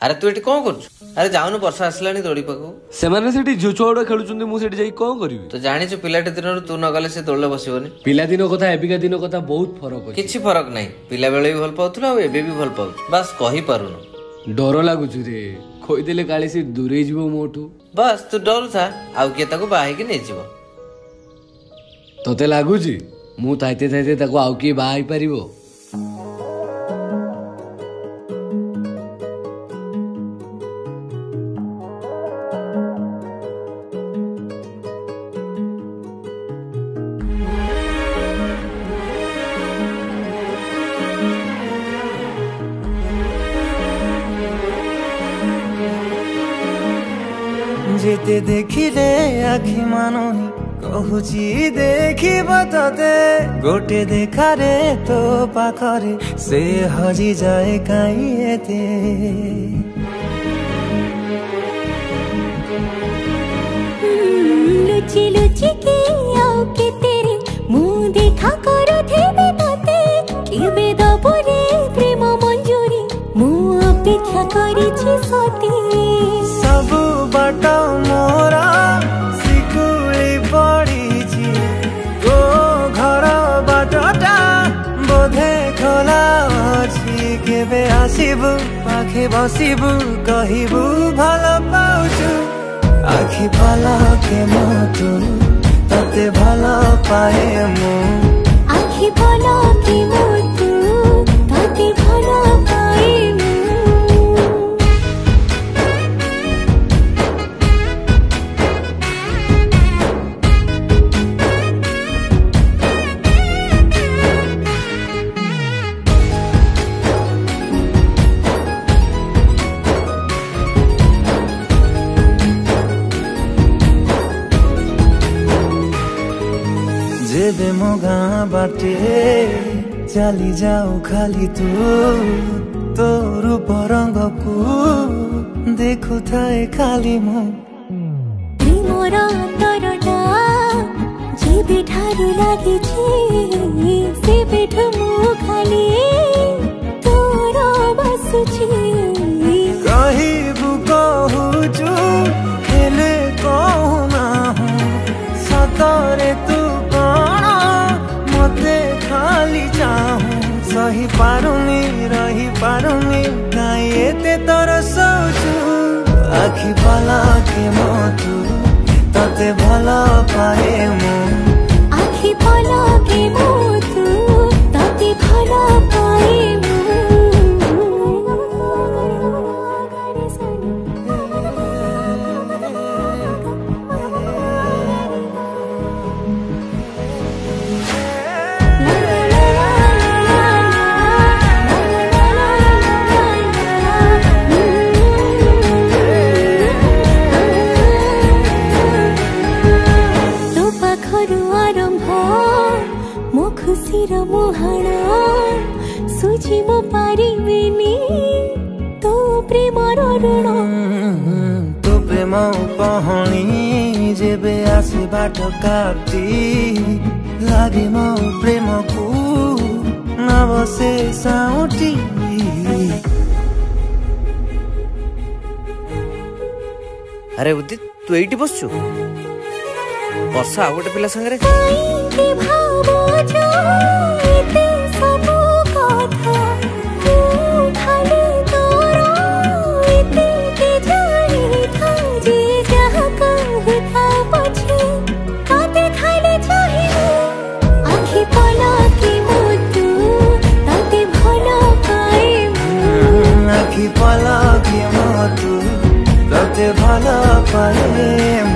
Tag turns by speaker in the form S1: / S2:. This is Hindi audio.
S1: अरे तू ये कौन कर? अरे जाऊनु वर्षा आसला दौड़ी पाक
S2: से जो छुआ खेलुंट मुझे कौन करी
S1: तो जानी पिलाटी दिन तू न गले से दौड़ बसबनी
S2: पिला दिन कथा एबिका दिन कथा बहुत फरक
S1: किछि फरक नहीं पिला बेले भी भल पाउथुला आ एबे भी भल पाउ बस कहि पारुनु
S2: डर लागुछ रे खोइदेले काली से दूरे जीवो मोठू
S1: बस तू डर था आउ के ताको बाहे के नै जीवो
S2: तोते लागुछि मु ताइते ताइते ताको आउ के बाहाई परिबो
S3: जेते देखिले आखि मानुनी कहूची देखिब तते गोटे देखारे तो पाखरे से हजी जाए काई एते
S4: लुची लुची के आओ के तेरे मुंह देखा करो थे तते केबे दबरे प्रेम मंजूरी मुंह अपेक्षा करिछि सती
S3: सब बाट मोरा सिकुली पड़ी गो घर बाटटा बोधे खोला अच्छी केबे आसिबु पाखे बसिबु कहिबु भल पाउछु आखि पलके मोतु तते भल पाए मु
S4: आखि पलके मोतु तते भल पाए मु
S3: जेबे मो गाँ बाटे चली जाऊ खाली तू तो रूप रंग को देखु थाए खाली मो
S4: मोरा तरटा जेबे ठारू लागी से बेठु मु खाली तोरा बसुची
S3: कहिबु कहूचु हेले कहू ना सतरे तू खाली चाहूं सही पारुनी रही पारुनी काई एते तोर सोचू आखि पलके मोतु तते भल पाए मु
S4: आखि पलके मोतु तते भल पाए मु खुशीर मुहाणा सुझी मो पारिबिनी तो प्रेमर ऋण
S3: तो प्रेम पहणी जेबे आसे बाट काटी लागे मो प्रेम को नबसे साउटी
S1: अरे उदित तू एठी बसछु वर्षा आ गोटे पिला संगे
S3: आखि पलके मोतु तते भल पाए